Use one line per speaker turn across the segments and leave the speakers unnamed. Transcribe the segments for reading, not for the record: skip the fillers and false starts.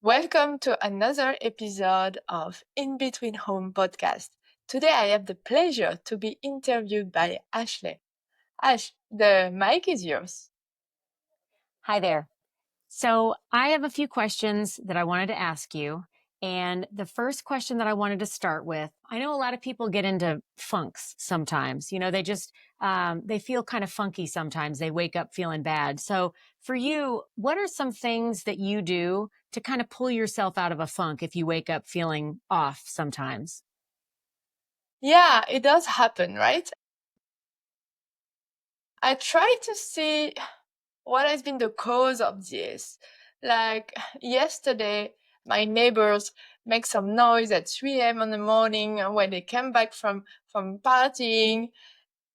Welcome to another episode of In Between Home podcast. Today I have the pleasure to be interviewed by Ashley. Ash, the mic is yours.
Hi there. So I have a few questions that I wanted to ask you. And the first question that I wanted to start with, I know a lot of people get into funks sometimes. They feel kind of funky sometimes. They wake up feeling bad. So for you, what are some things that you do to kind of pull yourself out of a funk if you wake up feeling off sometimes?
Yeah, it does happen, right? I try to see what has been the cause of this. Like yesterday, my neighbors make some noise at 3 a.m. in the morning when they came back from partying.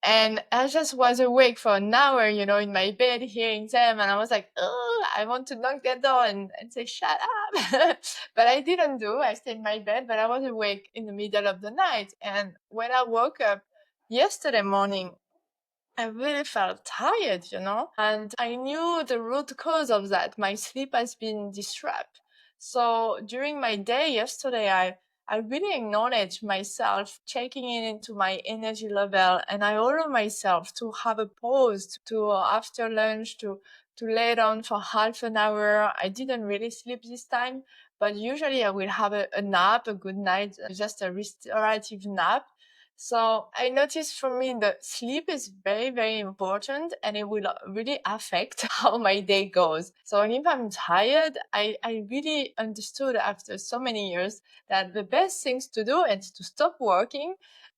And I just was awake for an hour, in my bed hearing them. And I was like, oh, I want to knock that door and say, shut up. But I didn't do. I stayed in my bed, but I was awake in the middle of the night. And when I woke up yesterday morning, I really felt tired, and I knew the root cause of that. My sleep has been disrupted. So during my day yesterday, I really acknowledged myself, checking in into my energy level, and I allowed myself to have a pause to after lunch to lay down for half an hour. I didn't really sleep this time, but usually I will have a nap, a good night, just a restorative nap. So I noticed for me that sleep is very, very important and it will really affect how my day goes. So if I'm tired, I really understood after so many years that the best things to do is to stop working,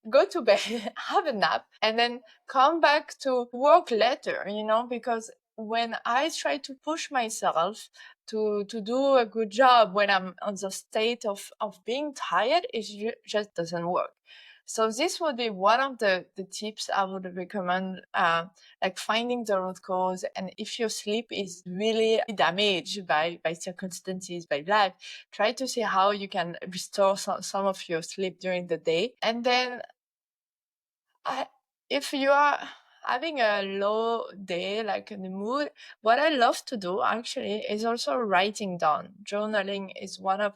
go to bed, have a nap, and then come back to work later, because when I try to push myself to do a good job when I'm on the state of being tired, just doesn't work. So this would be one of the tips I would recommend, like finding the root cause. And if your sleep is really damaged by circumstances, by life, try to see how you can restore some of your sleep during the day. And then I, if you are having a low day, like in the mood, what I love to do actually is also writing down. Journaling is one of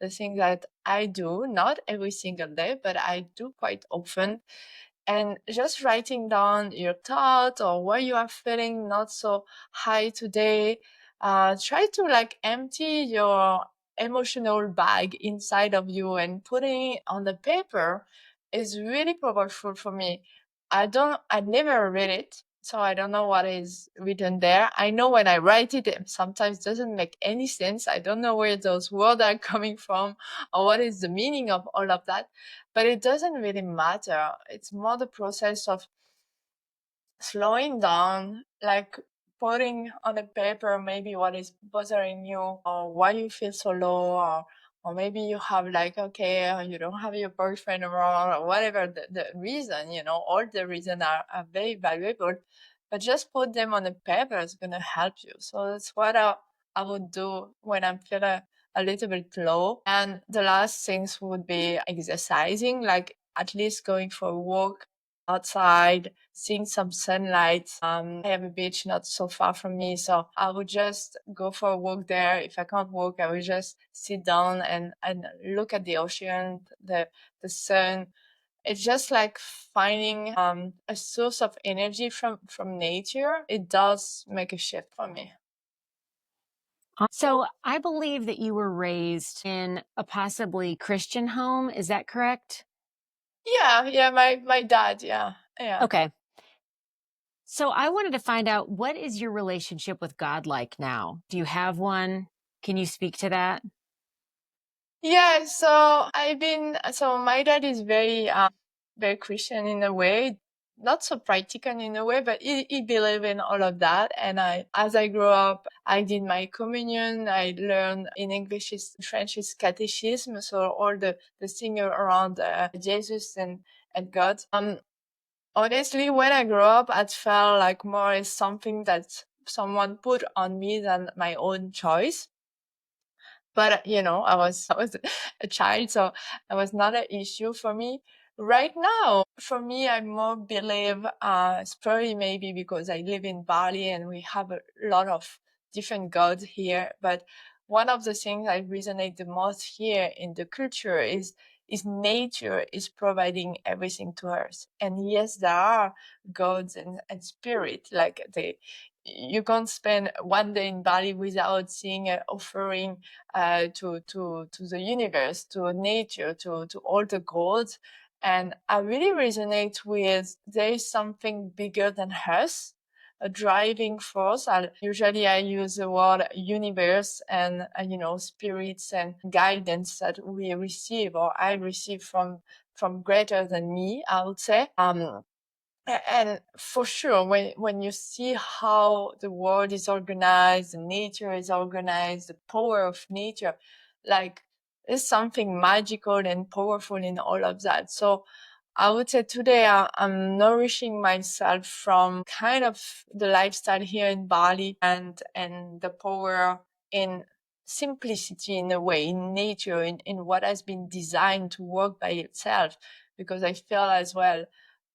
the things that I do, not every single day, but I do quite often. And just writing down your thoughts or what you are feeling not so high today. Try to like empty your emotional bag inside of you and putting it on the paper is really powerful for me. I never read it, so I don't know what is written there. I know when I write it, it sometimes doesn't make any sense. I don't know where those words are coming from or what is the meaning of all of that, but it doesn't really matter. It's more the process of slowing down, like putting on a paper maybe what is bothering you or why you feel so low, or maybe you have like, okay, you don't have your boyfriend around or whatever the reason, all the reasons are very valuable, but just put them on a paper is going to help you. So that's what I would do when I'm feeling a little bit low. And the last things would be exercising, like at least going for a walk outside, seeing some sunlight. I have a beach not so far from me, so I would just go for a walk there. If I can't walk, I would just sit down and look at the ocean, the sun. It's just like finding a source of energy from nature. It does make a shift for me.
So I believe that you were raised in a possibly Christian home. Is that correct?
Yeah, my dad, yeah.
Okay. So I wanted to find out, what is your relationship with God like now? Do you have one? Can you speak to that?
Yeah, so my dad is very Christian in a way, not so practical in a way, but he believed in all of that. And as I grew up, I did my communion. I learned in English French is catechism. So all the thing around Jesus and God. Honestly, when I grew up, it felt like more is something that someone put on me than my own choice. But I was a child, so it was not an issue for me. Right now, for me, I more believe, it's probably maybe because I live in Bali and we have a lot of different gods here. But one of the things I resonate the most here in the culture is nature is providing everything to us. And yes, there are gods and spirit, like you can't spend one day in Bali without seeing an offering to the universe, to nature, to all the gods. And I really resonate with there is something bigger than us, a driving force. Usually I use the word universe and, spirits and guidance that we receive or I receive from greater than me, I would say. And for sure, when you see how the world is organized, the nature is organized, the power of nature, like there's something magical and powerful in all of that. So I would say today I'm nourishing myself from kind of the lifestyle here in Bali and the power in simplicity in a way, in nature, in what has been designed to work by itself. Because I feel as well,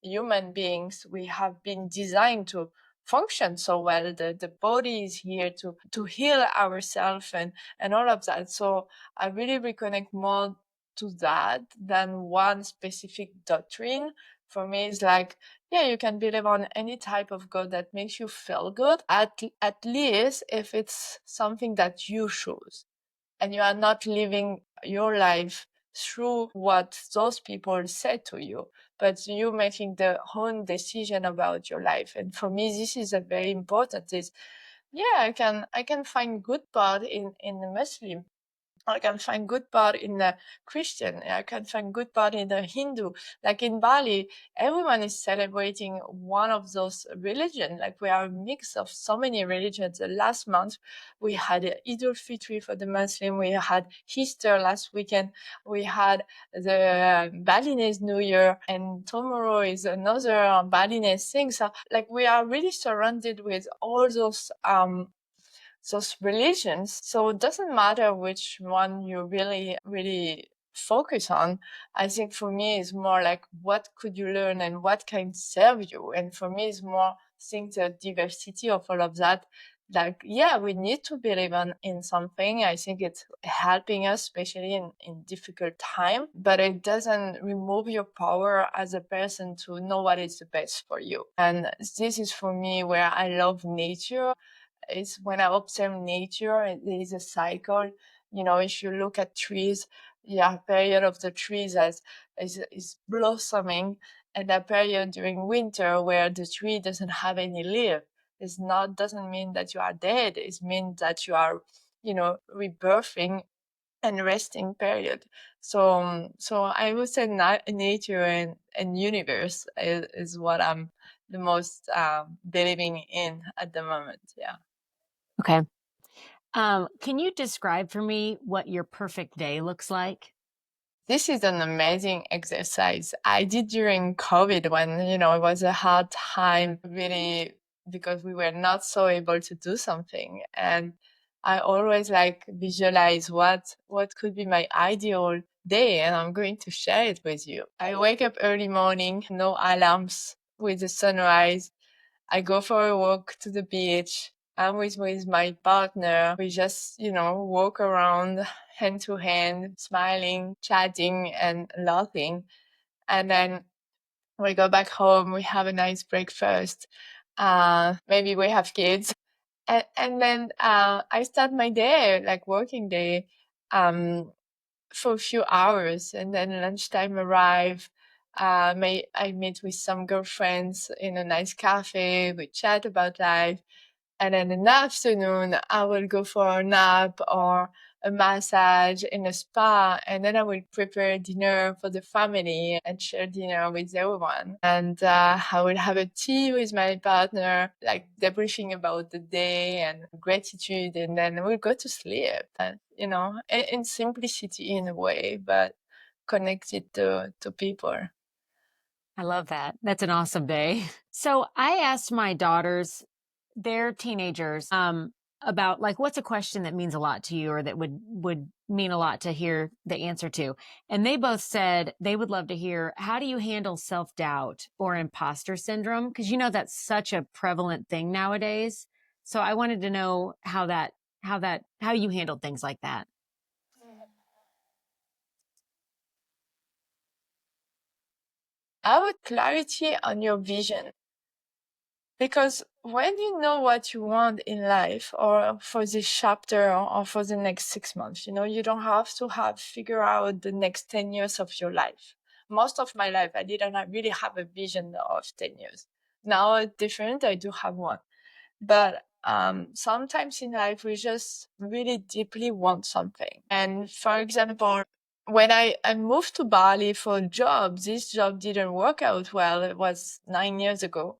human beings, we have been designed to function so well. The body is here to heal ourselves and all of that. So I really reconnect more to that than one specific doctrine. For me, it's like, yeah, you can believe on any type of God that makes you feel good, at least if it's something that you choose and you are not living your life through what those people said to you, but you making the own decision about your life. And for me, this is a very important. Is yeah, I can find good part in the Muslim. I can find good part in the Christian. I can find good part in the Hindu. Like in Bali, everyone is celebrating one of those religions. Like we are a mix of so many religions. Last month, we had Eid al-Fitr for the Muslim. We had Easter last weekend. We had the Balinese New Year. And tomorrow is another Balinese thing. So like we are really surrounded with all those religions. So it doesn't matter which one you really focus on. I think for me it's more like what could you learn and what can serve you. And for me it's more think the diversity of all of that. Like, yeah, we need to believe in something. I think it's helping us, especially in difficult time, but it doesn't remove your power as a person to know what is the best for you. And this is for me where I love nature. Is when I observe nature, there is a cycle. If you look at trees, yeah, period of the trees is blossoming, and a period during winter where the tree doesn't have any leaf. It's not doesn't mean that you are dead. It means that you are, rebirthing and resting period. So I would say nature and universe is what I'm the most believing in at the moment. Yeah.
Okay. Can you describe for me what your perfect day looks like?
This is an amazing exercise. I did during COVID when, it was a hard time really because we were not so able to do something. And I always like visualize what could be my ideal day, and I'm going to share it with you. I wake up early morning, no alarms, with the sunrise. I go for a walk to the beach. I'm with my partner. We just, walk around hand to hand, smiling, chatting, and laughing. And then we go back home. We have a nice breakfast. Maybe we have kids. And then I start my day, like working day, for a few hours. And then lunchtime arrive. I meet with some girlfriends in a nice cafe. We chat about life. And then in the afternoon, I will go for a nap or a massage in a spa. And then I will prepare dinner for the family and share dinner with everyone. And I will have a tea with my partner, like debriefing about the day and gratitude. And then we'll go to sleep, in simplicity in a way, but connected to people.
I love that. That's an awesome day. So I asked my daughters, they're teenagers, about like what's a question that means a lot to you or that would mean a lot to hear the answer to. And they both said they would love to hear, how do you handle self-doubt or imposter syndrome? Because that's such a prevalent thing nowadays. So I wanted to know how that how you handled things like that.
I would clarity on your vision. Because when you know what you want in life or for this chapter or for the next 6 months, you don't have to have figure out the next 10 years of your life. Most of my life, I didn't really have a vision of 10 years. Now it's different. I do have one. But sometimes in life, we just really deeply want something. And for example, when I moved to Bali for a job, this job didn't work out well. It was 9 years ago.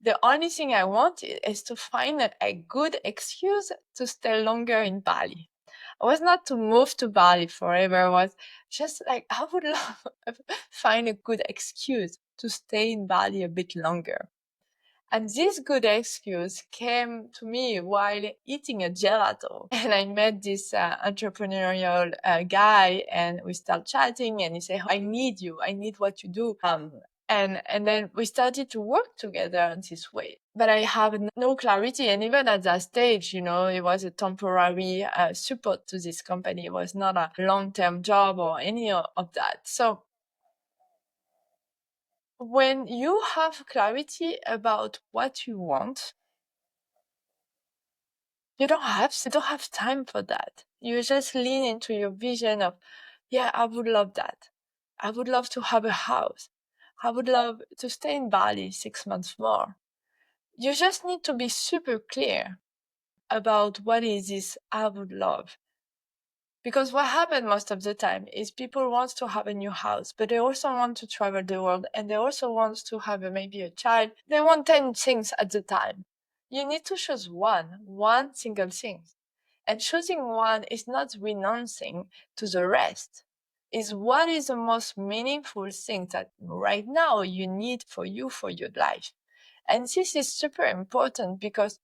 The only thing I wanted is to find a good excuse to stay longer in Bali. I was not to move to Bali forever. I was just like, I would love find a good excuse to stay in Bali a bit longer. And this good excuse came to me while eating a gelato. And I met this entrepreneurial guy, and we started chatting, and he said, I need you. I need what you do. And then we started to work together in this way. But I have no clarity. And even at that stage, it was a temporary support to this company. It was not a long-term job or any of that. So when you have clarity about what you want, you don't have time for that. You just lean into your vision of, yeah, I would love that. I would love to have a house. I would love to stay in Bali 6 months more. You just need to be super clear about what is this I would love. Because what happens most of the time is people want to have a new house, but they also want to travel the world, and they also want to have maybe a child. They want 10 things at the time. You need to choose one single thing. And choosing one is not renouncing to the rest. Is what is the most meaningful thing that right now you need for you, for your life. And this is super important because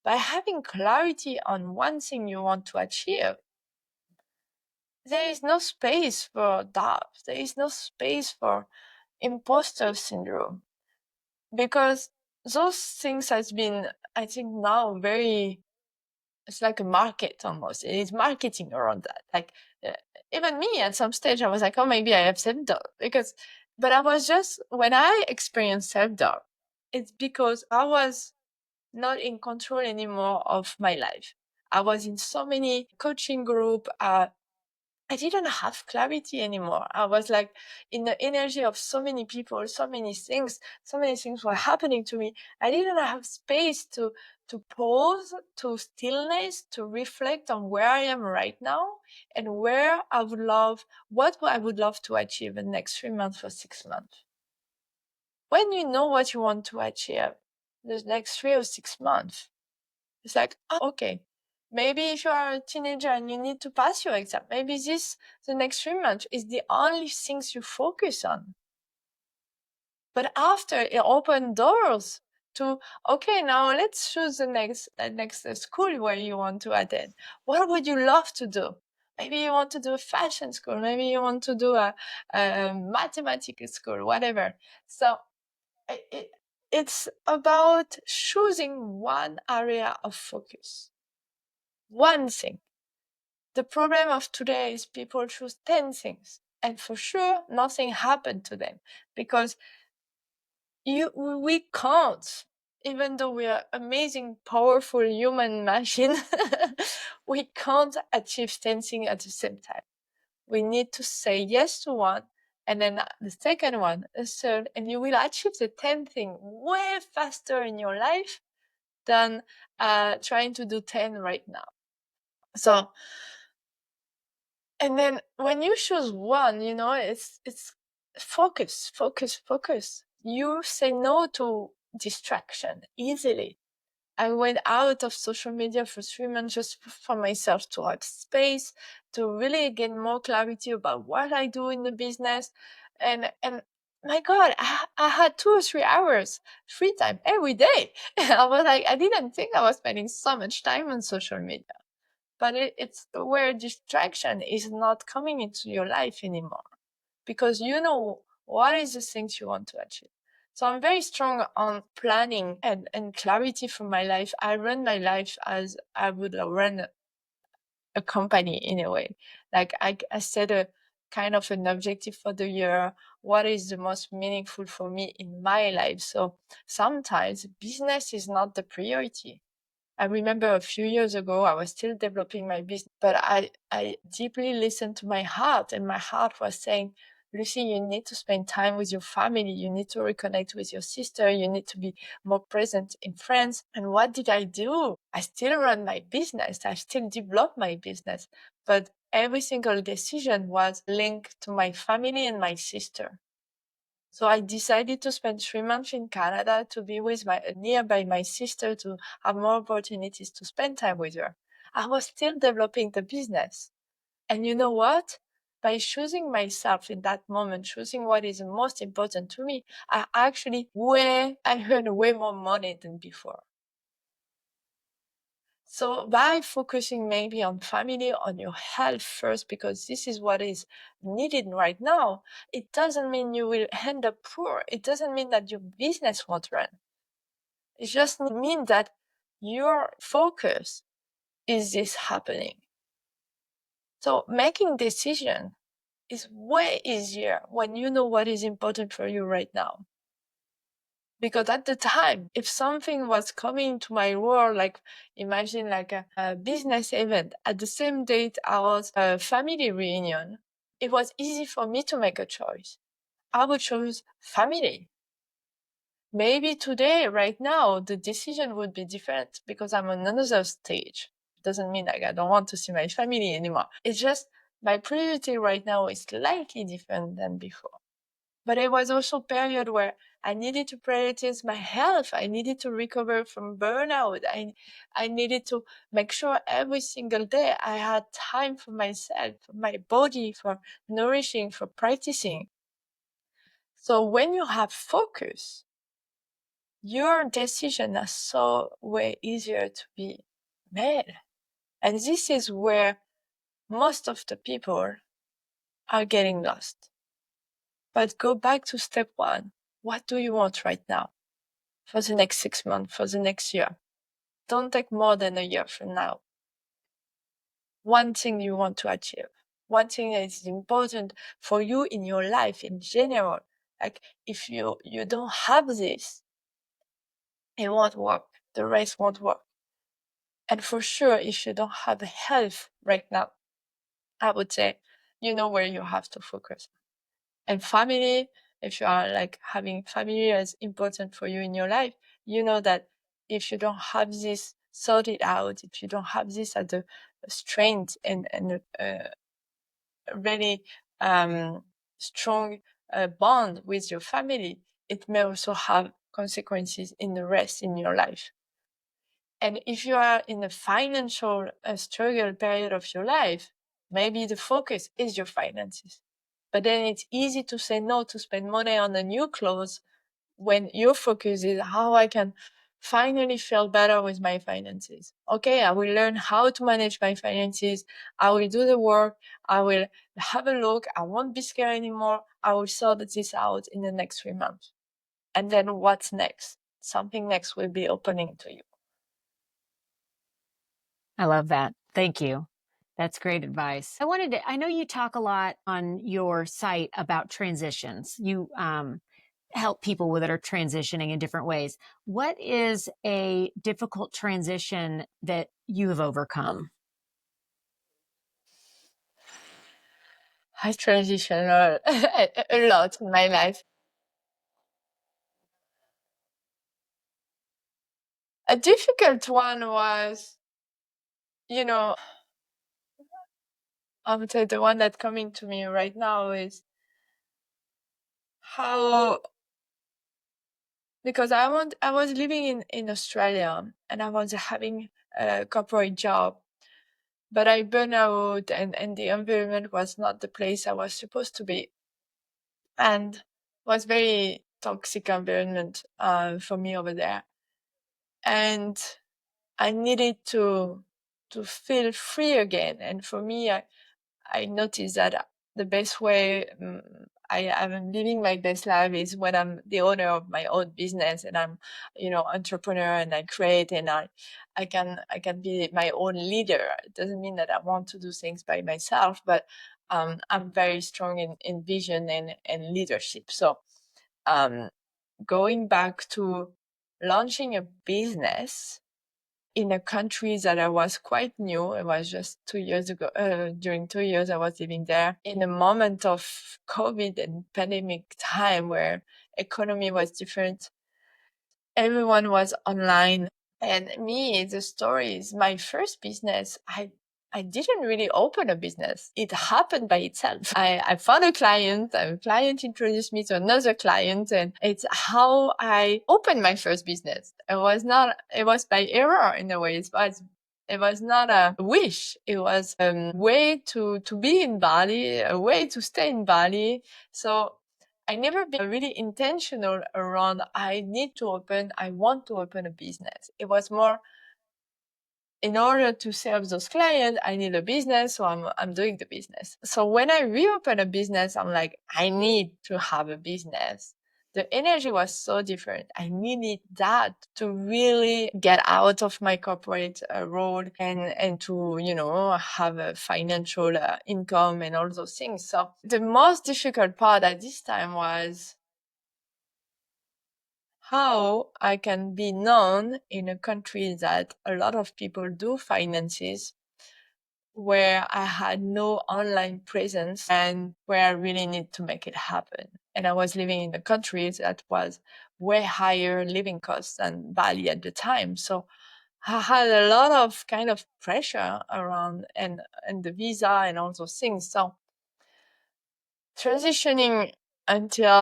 by having clarity on one thing you want to achieve, there is no space for doubt. There is no space for imposter syndrome, because those things has been, I think, now very, it's like a market almost. It is marketing around that. Like uh, even me at some stage, I was like, oh, maybe I have self-doubt but I was just, when I experienced self-doubt, it's because I was not in control anymore of my life. I was in so many coaching group. I didn't have clarity anymore. I was like in the energy of so many people, so many things were happening to me. I didn't have space to pause, to stillness, to reflect on where I am right now and where what I would love to achieve in the next 3 months or 6 months. When you know what you want to achieve the next 3 or 6 months, it's like, oh, okay. Maybe if you are a teenager and you need to pass your exam, maybe the next 3 months is the only things you focus on. But after it open doors to, okay, now let's choose the next school where you want to attend. What would you love to do? Maybe you want to do a fashion school. Maybe you want to do a mathematics school, whatever. So it's about choosing one area of focus. One thing. The problem of today is people choose 10 things, and for sure nothing happened to them, because we can't, even though we are amazing, powerful human machine, we can't achieve 10 things at the same time. We need to say yes to one, and then the second one, the third, and you will achieve the 10th thing way faster in your life than trying to do 10 right now. So, and then when you choose one, it's focus. You say no to distraction easily. I went out of social media for 3 months just for myself, to have space, to really get more clarity about what I do in the business. And my God, I had 2 or 3 hours free time every day. I was like, I didn't think I was spending so much time on social media. But it's where distraction is not coming into your life anymore, because you know what is the things you want to achieve. So I'm very strong on planning and clarity for my life. I run my life as I would run a company in a way. Like I set a kind of an objective for the year. What is the most meaningful for me in my life? So sometimes business is not the priority. I remember a few years ago, I was still developing my business, but I deeply listened to my heart, and my heart was saying, Lucy, you need to spend time with your family. You need to reconnect with your sister. You need to be more present in friends. And what did I do? I still run my business. I still develop my business, but every single decision was linked to my family and my sister. So I decided to spend 3 months in Canada to be with nearby my sister, to have more opportunities to spend time with her. I was still developing the business. And you know what? By choosing myself in that moment, choosing what is most important to me, I earned way more money than before. So by focusing maybe on family, on your health first, because this is what is needed right now, it doesn't mean you will end up poor. It doesn't mean that your business won't run. It just means that your focus is this happening. So making decision is way easier when you know what is important for you right now. Because at the time, if something was coming to my world, like imagine like a business event, at the same date I was a family reunion, it was easy for me to make a choice. I would choose family. Maybe today, right now, the decision would be different because I'm on another stage. It doesn't mean like I don't want to see my family anymore. It's just my priority right now is slightly different than before. But it was also a period where I needed to prioritize my health. I needed to recover from burnout. I needed to make sure every single day I had time for myself, for my body, for nourishing, for practicing. So when you have focus, your decision is so way easier to be made. And this is where most of the people are getting lost. But go back to step one. What do you want right now? For the next 6 months, for the next year. Don't take more than a year from now. One thing you want to achieve. One thing that is important for you in your life in general. Like if you don't have this, it won't work. The rest won't work. And for sure, if you don't have health right now, I would say you know where you have to focus. And family, if you are like having family as important for you in your life, you know that if you don't have this sorted out, if you don't have this as a strength and a really strong bond with your family, it may also have consequences in the rest in your life. And if you are in a financial struggle period of your life, maybe the focus is your finances. But then it's easy to say no to spend money on the new clothes when your focus is how I can finally feel better with my finances. Okay, I will learn how to manage my finances. I will do the work. I will have a look. I won't be scared anymore. I will sort this out in the next 3 months. And then what's next? Something next will be opening to you.
I love that. Thank you. That's great advice. I know you talk a lot on your site about transitions. You help people that are transitioning in different ways. What is a difficult transition that you have overcome?
I transition a lot in my life. A difficult one was, I would say the one that's coming to me right now is how, because I was living in Australia and I was having a corporate job, but I burned out and the environment was not the place I was supposed to be. And was very toxic environment for me over there. And I needed to feel free again. And for me, I noticed that the best way I'm living my best life is when I'm the owner of my own business and I'm, entrepreneur and I create and I can be my own leader. It doesn't mean that I want to do things by myself, but I'm very strong in vision and leadership. So um, going back to launching a business in a country that I was quite new. It was just 2 years ago. During 2 years, I was living there in a moment of COVID and pandemic time where economy was different. Everyone was online. And me, the story is my first business. I didn't really open a business. It happened by itself. I found a client, a client introduced me to another client, and it's how I opened my first business. It was by error in a way. It was not a wish. It was a way to be in Bali, a way to stay in Bali. So I never been really intentional around I want to open a business. It was more in order to serve those clients, I need a business, so I'm doing the business. So when I reopen a business, I'm like, I need to have a business. The energy was so different. I needed that to really get out of my corporate role and to, have a financial income and all those things. So the most difficult part at this time was how I can be known in a country that a lot of people do finances, where I had no online presence and where I really need to make it happen. And I was living in a country that was way higher living costs than Bali at the time. So I had a lot of kind of pressure around and the visa and all those things. So transitioning until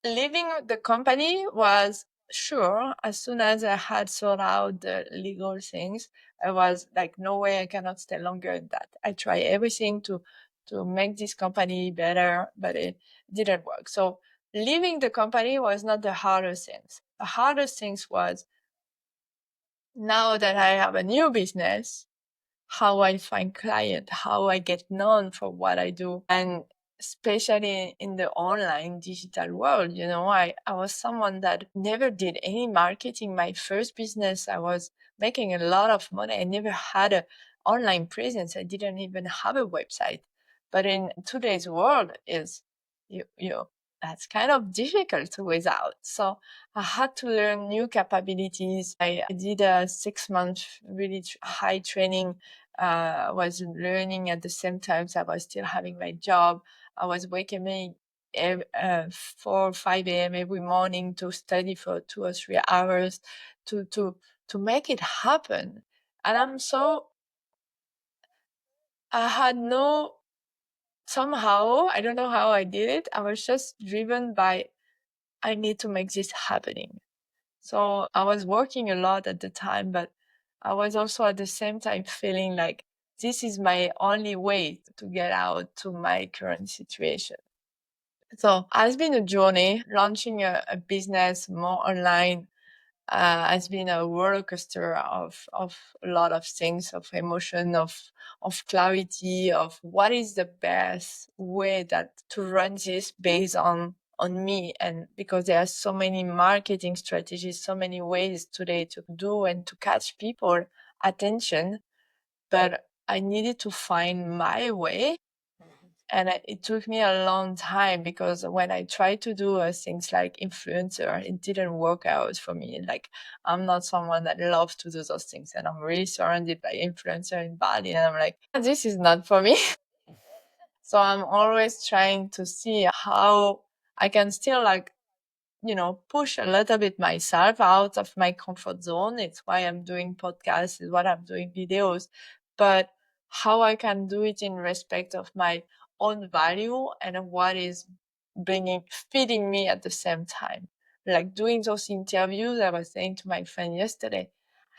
leaving the company was sure. As soon as I had sorted out the legal things, I was like, no way, I cannot stay longer in that. I tried everything to make this company better, but it didn't work. So leaving the company was not the hardest things. The hardest things was now that I have a new business, how I find client, how I get known for what I do. And especially in the online digital world, I was someone that never did any marketing. My first business, I was making a lot of money. I never had a online presence. I didn't even have a website. But in today's world is that's kind of difficult without. So I had to learn new capabilities. I did a 6 month really high training. I was learning at the same time, so I was still having my job. I was waking me 4 or 5 a.m. every morning to study for 2 or 3 hours to make it happen. And I had no, somehow, I don't know how I did it. I was just driven by, I need to make this happening. So I was working a lot at the time, but I was also at the same time feeling like this is my only way to get out to my current situation. So it's been a journey. Launching a business more online has been a roller coaster of a lot of things, of emotion, of clarity, of what is the best way that to run this based on me. And because there are so many marketing strategies, so many ways today to do and to catch people attention, but I needed to find my way. And it took me a long time because when I tried to do things like influencer, it didn't work out for me. Like, I'm not someone that loves to do those things. And I'm really surrounded by influencer in Bali. And I'm like, this is not for me. So I'm always trying to see how I can still push a little bit myself out of my comfort zone. It's why I'm doing podcasts, it's what I'm doing videos, but how I can do it in respect of my own value and what is feeding me at the same time. Like doing those interviews, I was saying to my friend yesterday,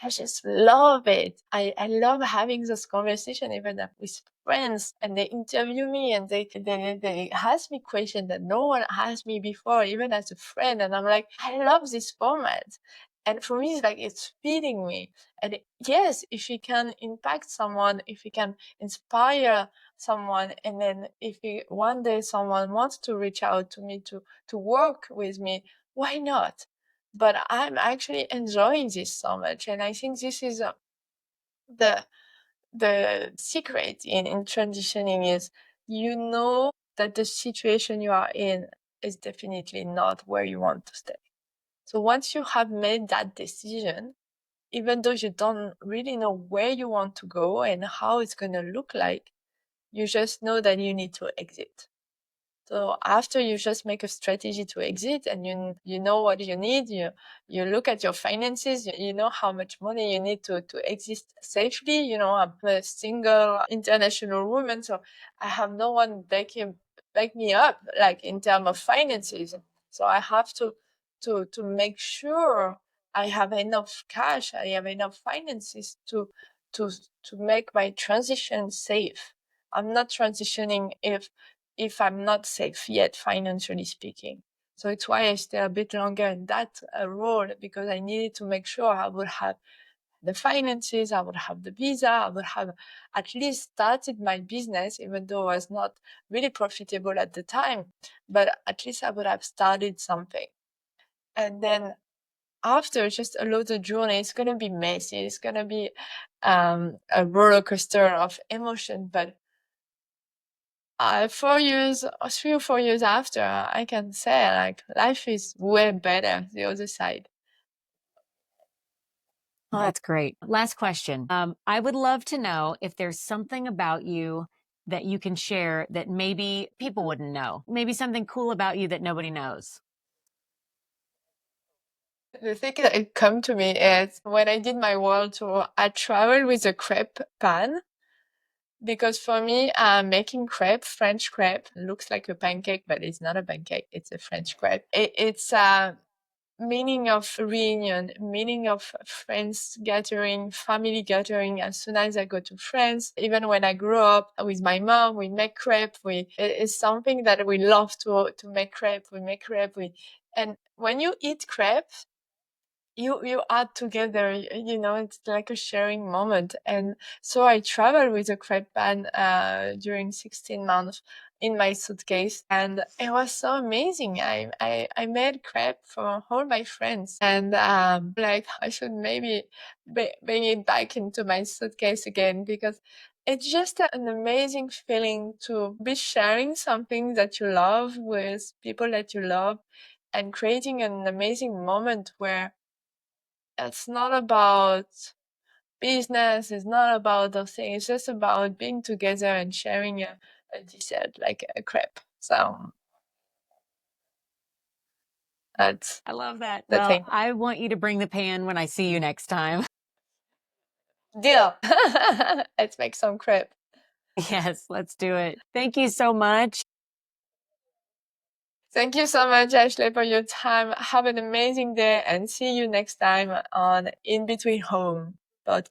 I just love it. I love having this conversation even with friends, and they interview me and they ask me questions that no one asked me before, even as a friend. And I'm like, I love this format. And for me, it's like it's feeding me. And yes, if we can impact someone, if we can inspire someone, and then if one day someone wants to reach out to me to work with me, why not? But I'm actually enjoying this so much, and I think this is the secret in transitioning is, that the situation you are in is definitely not where you want to stay. So once you have made that decision, even though you don't really know where you want to go and how it's going to look like, you just know that you need to exit. So after you just make a strategy to exit, and you know what you need, you look at your finances, you know how much money you need to exist safely. You know, I'm a single international woman, so I have no one back me up, like in terms of finances. So I have to make sure I have enough cash, I have enough finances to make my transition safe. I'm not transitioning if I'm not safe yet, financially speaking. So it's why I stay a bit longer in that role, because I needed to make sure I would have the finances, I would have the visa, I would have at least started my business, even though it was not really profitable at the time, but at least I would have started something. And then after, just allow the journey. It's going to be messy. It's going to be a roller coaster of emotion, but 4 years, 3 or 4 years after, I can say like life is way better the other side.
Oh, that's great. Last question. I would love to know if there's something about you that you can share that maybe people wouldn't know. Maybe something cool about you that nobody knows.
The thing that come to me is when I did my world tour, I traveled with a crepe pan, because for me, making crepe, French crepe, looks like a pancake, but it's not a pancake. It's a French crepe. It's meaning of reunion, meaning of friends gathering, family gathering. As soon as I go to France, even when I grew up with my mom, we make crepe. It's something that we love to make crepe. We make crepe. And when you eat crepe, you add together, it's like a sharing moment. And so I traveled with a crepe pan during 16 months in my suitcase, and it was so amazing. I made crepe for all my friends, and like I should maybe bring it back into my suitcase again, because it's just an amazing feeling to be sharing something that you love with people that you love, and creating an amazing moment where it's not about business, it's not about those things, it's just about being together and sharing a dessert like a crepe. So that's
I love that.
the
Well,
thing.
I want you to bring the pan when I see you next time.
Deal. Let's make some crepe.
Yes, let's do it. Thank you so much.
Thank you so much, Ashley, for your time. Have an amazing day, and see you next time on In Between Home podcast.